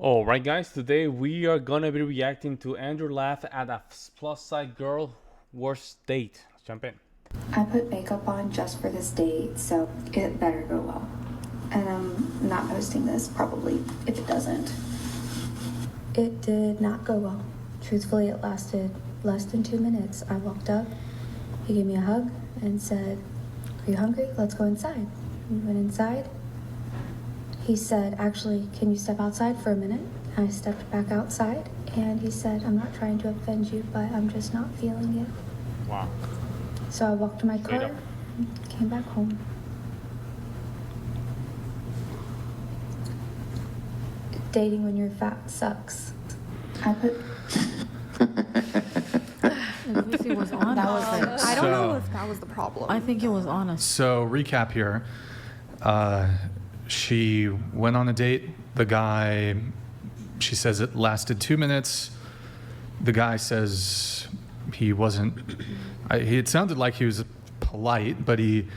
All right, guys. Today we are gonna be reacting to Andrew laugh at a plus size girl worst date. Let's jump in. I put makeup on just for this date, so it better go well. And I'm not posting this, probably, if it doesn't. It did not go well. Truthfully, it lasted less than 2 minutes. I walked up, he gave me a hug, and said, "Are you hungry? Let's go inside." We went inside. He said, "Actually, can you step outside for a minute?" I stepped back outside, and he said, "I'm not trying to offend you, but I'm just not feeling it." Wow. So I walked to my Straight car, up. and came back home. Dating when you're fat sucks. I put It was honest. That was it. I don't know So- if that was the problem. I think it was honest. So recap here. She went on a date. The guy, she says it lasted 2 minutes. The guy says he wasn't, it sounded like he was polite, but he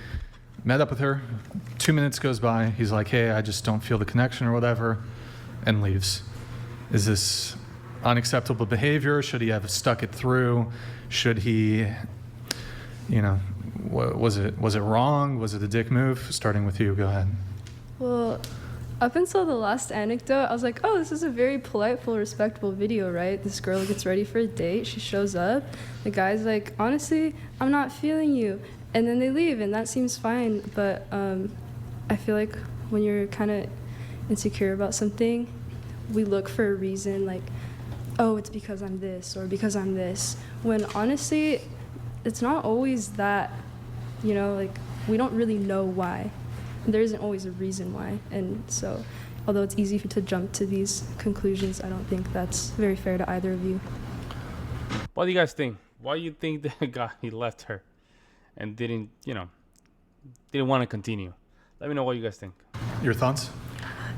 met up with her. 2 minutes goes by. He's like, "Hey, I just don't feel the connection," or whatever, and leaves. Is this unacceptable behavior? Should he have stuck it through? Should he, was it wrong? Was it a dick move? Starting with you, go ahead. Well, up until the last anecdote, I was like, oh, this is a very polite, full, respectful video, right? This girl gets ready for a date. She shows up. The guy's like, honestly, I'm not feeling you. And then they leave, and that seems fine. But I feel like when you're kind of insecure about something, we look for a reason, like, oh, it's because I'm this or because I'm this. When honestly, it's not always that, like, we don't really know why. There isn't always a reason why. And so, although it's easy to jump to these conclusions, I don't think that's very fair to either of you. What do you guys think? Why do you think the guy he left her and didn't want to continue? Let me know what you guys think. Your thoughts?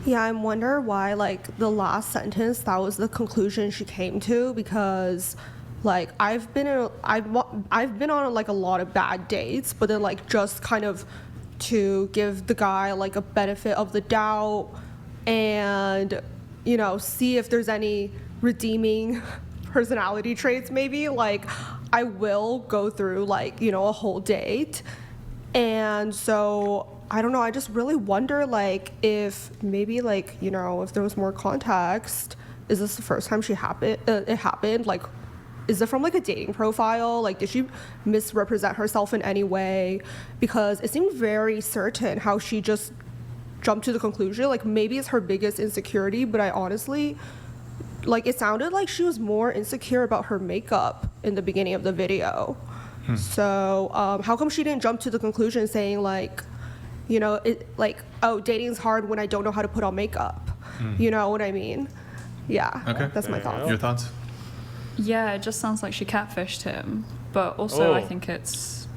Yeah, I wonder why, like, the last sentence, that was the conclusion she came to, because, like, I've been on, like, a lot of bad dates, but then, like, just kind of to give the guy, like, a benefit of the doubt and, see if there's any redeeming personality traits, maybe. Like, I will go through, like, a whole date. And so, I don't know, I just really wonder, like, if maybe, like, if there was more context, is this the first time it happened? Like, is it from, like, a dating profile? Like, did she misrepresent herself in any way? Because it seemed very certain how she just jumped to the conclusion. Like, maybe it's her biggest insecurity, but I honestly, like, it sounded like she was more insecure about her makeup in the beginning of the video. So, how come she didn't jump to the conclusion saying, like, oh, dating's hard when I don't know how to put on makeup. You know what I mean? Yeah, Okay. that's my thoughts. Your thoughts? Yeah, it just sounds like she catfished him. But also, I Oh. think it's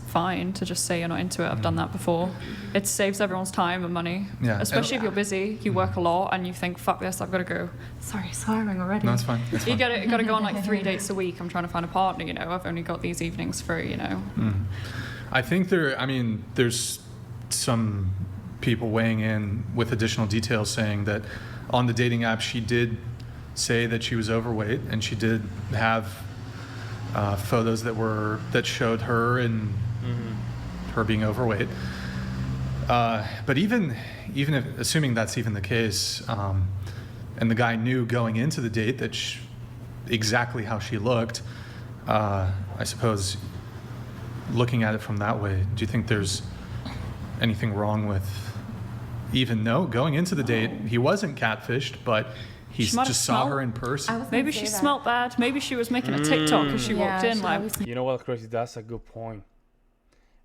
fine to just say you're not into it. I've done that before. It saves everyone's time and money. Yeah. Especially if you're busy, you work a lot, and you think, fuck this, I've got to go. Sorry, swearing already. No, it's fine. It's You fine. got to go on like 3 dates a week. I'm trying to find a partner, I've only got these evenings free, I think there's some people weighing in with additional details saying that on the dating app she did say that she was overweight, and she did have photos that showed her and her being overweight. But even if, assuming that's even the case, and the guy knew going into the date that exactly how she looked, I suppose looking at it from that way, do you think there's anything wrong with, even though going into the date he wasn't catfished, but he She might have just saw smelled- her in person? Maybe she smelt bad. Maybe she was making a TikTok as she walked in. You know what, Chrissy? That's a good point.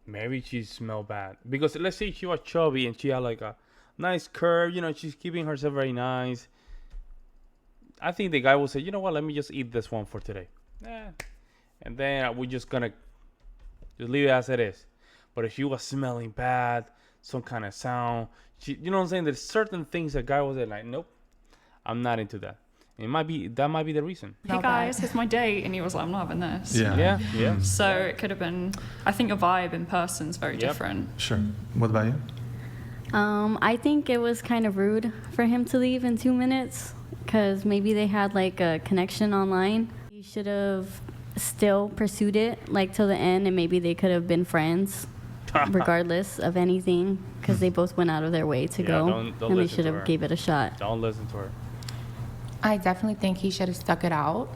Maybe she smelled bad. Because let's say she was chubby and she had like a nice curve, she's keeping herself very nice. I think the guy will say, you know what, let me just eat this one for today. And then we're just gonna just leave it as it is. But if she was smelling bad, some kind of sound, you know what I'm saying? There's certain things that guy was like, nope, I'm not into that. That might be the reason. Hey guys, here's my date, and he was like, I'm not having this. Yeah. So it could have been. I think your vibe in person's very different. Sure. What about you? I think it was kind of rude for him to leave in 2 minutes. because maybe they had like a connection online. He should have still pursued it like till the end, and maybe they could have been friends regardless of anything, because they both went out of their way to Yeah, go, don't and they listen should to have her. gave it a shot. Don't listen to her. I definitely think he should have stuck it out.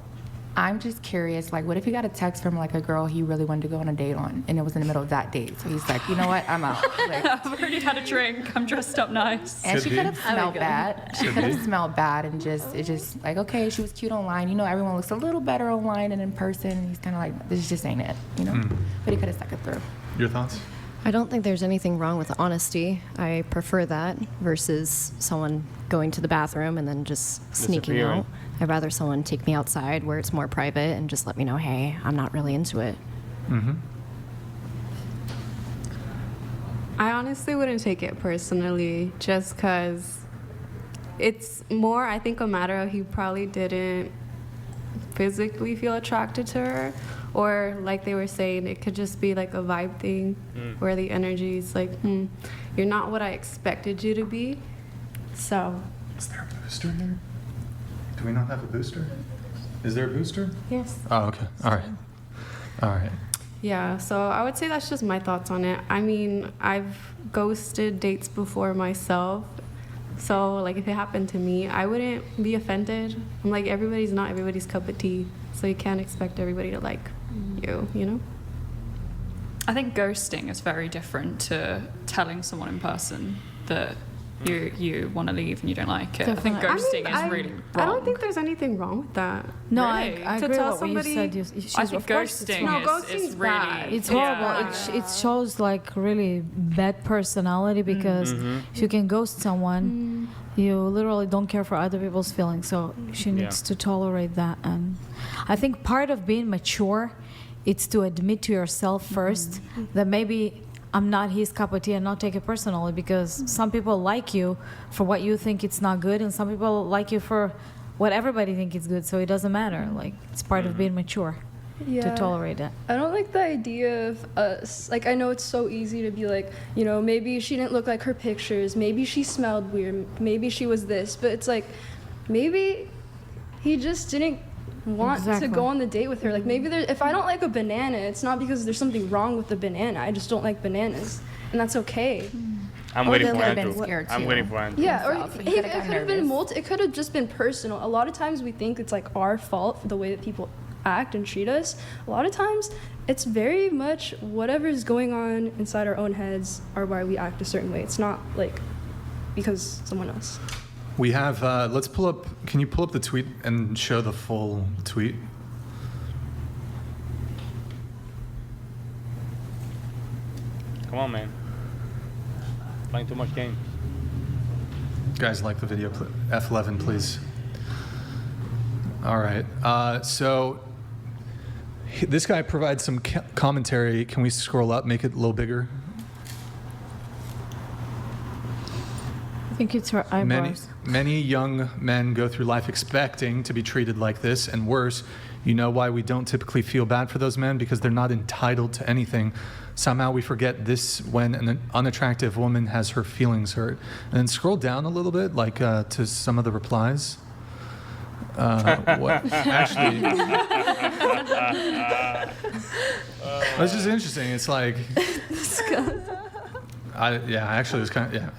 I'm just curious, like, what if he got a text from like a girl he really wanted to go on a date on, and it was in the middle of that date? So he's like, you know what, I'm out. Like, I've already had a drink. I'm dressed up nice. and Could she be. could have smelled bad. She Could could have be. smelled bad, and it's just like, okay, she was cute online. You know, everyone looks a little better online than in person. And he's kind of like, this just ain't it, you know. But he could have stuck it through. Your thoughts? I don't think there's anything wrong with honesty. I prefer that versus someone going to the bathroom and then just sneaking Disappearing. out. I'd rather someone take me outside where it's more private and just let me know, hey, I'm not really into it. I honestly wouldn't take it personally, just because it's more, I think, a matter of he probably didn't physically feel attracted to her, or like they were saying, it could just be like a vibe thing where the energy is like, you're not what I expected you to be. So, Is there a booster here? Do we not have a booster? Is there a booster? yes. Oh, okay. All right. All right. Yeah, so I would say that's just my thoughts on it. I mean, I've ghosted dates before myself. So, like, if it happened to me, I wouldn't be offended. I'm like, everybody's not everybody's cup of tea. So you can't expect everybody to like you know? I think ghosting is very different to telling someone in person that you want to leave and you don't like it. I think ghosting is really wrong. I don't think there's anything wrong with that. No, Really? I To agree tell with what you somebody- said. I think Of course it's ghosting wrong. No, is ghosting's really... bad. It's horrible. Yeah. It shows like really bad personality, because if you can ghost someone, you literally don't care for other people's feelings. So she needs to tolerate that. And I think part of being mature, it's to admit to yourself first that maybe I'm not his cup of tea and not take it personally, because some people like you for what you think it's not good, and some people like you for what everybody think is good. So it doesn't matter. Like, it's part of being mature to tolerate it. I don't like the idea of us. Like, I know it's so easy to be like, you know, maybe she didn't look like her pictures. Maybe she smelled weird. Maybe she was this. But it's like, maybe he just didn't want Exactly. to go on the date with her. Like, maybe if I don't like a banana, it's not because there's something wrong with the banana. I just don't like bananas. And that's okay. I'm Or waiting they for could have been Andrew. scared, I'm too. waiting for Andrew. Yeah, or himself. He it could've gotten could have been nervous. it could have just been personal. A lot of times we think it's like our fault for the way that people act and treat us. A lot of times it's very much whatever's going on inside our own heads are why we act a certain way. It's not like because someone else. We have, let's pull up, can you pull up the tweet and show the full tweet? Come on, man. Playing too much game. Guys, like the video, F11, please. All right. So this guy provides some commentary. Can we scroll up, make it a little bigger? I think it's her eyebrows. Many young men go through life expecting to be treated like this, and worse. You know why we don't typically feel bad for those men? Because they're not entitled to anything. Somehow we forget this when an unattractive woman has her feelings hurt. And then scroll down a little bit, like to some of the replies. Actually, it's just interesting. It's like, actually, it was kind of,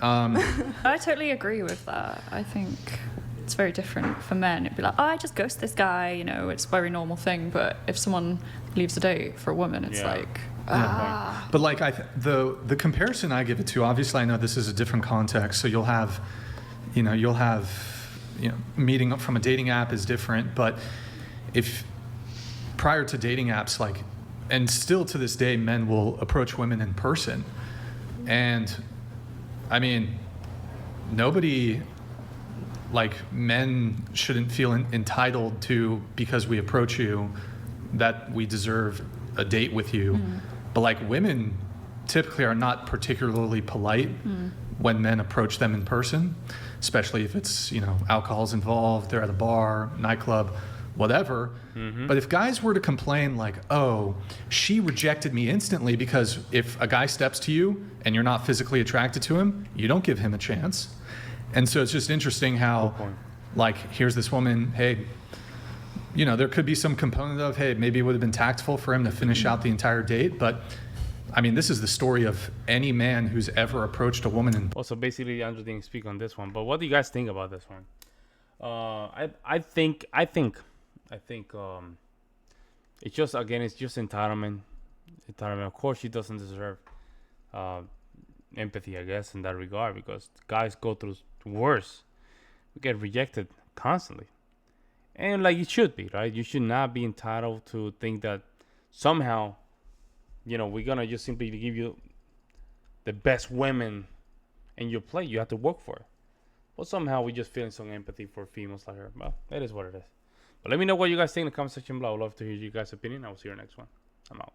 I totally agree with that. I think it's very different for men. It'd be like, oh, I just ghost this guy, you know, it's a very normal thing. But if someone leaves a date for a woman, it's like, But like the comparison I give it to, obviously I know this is a different context. So you'll have meeting up from a dating app is different. But if prior to dating apps, like, and still to this day, men will approach women in person. And I mean, nobody, like, men shouldn't feel entitled to, because we approach you, that we deserve a date with you. But like, women typically are not particularly polite when men approach them in person, especially if it's, alcohol's involved, they're at a bar, nightclub, whatever. But if guys were to complain like, oh, she rejected me instantly, because if a guy steps to you and you're not physically attracted to him, you don't give him a chance. And so it's just interesting how like, here's this woman, hey, you know, there could be some component of, hey, maybe it would have been tactful for him to finish out the entire date, but I mean, this is the story of any man who's ever approached a woman. And Also, basically, Andrew didn't speak on this one, but what do you guys think about this one? I think it's just, again, it's just entitlement. Of course, she doesn't deserve empathy, I guess, in that regard, because guys go through worse. We get rejected constantly, and like it should be, right? You should not be entitled to think that somehow, you know, we're gonna just simply give you the best women in your plate. You have to work for it. But somehow we just feeling some empathy for females like her. Well, that is what it is. But let me know what you guys think in the comment section below. I'd love to hear you guys' opinion. I will see you in the next one. I'm out.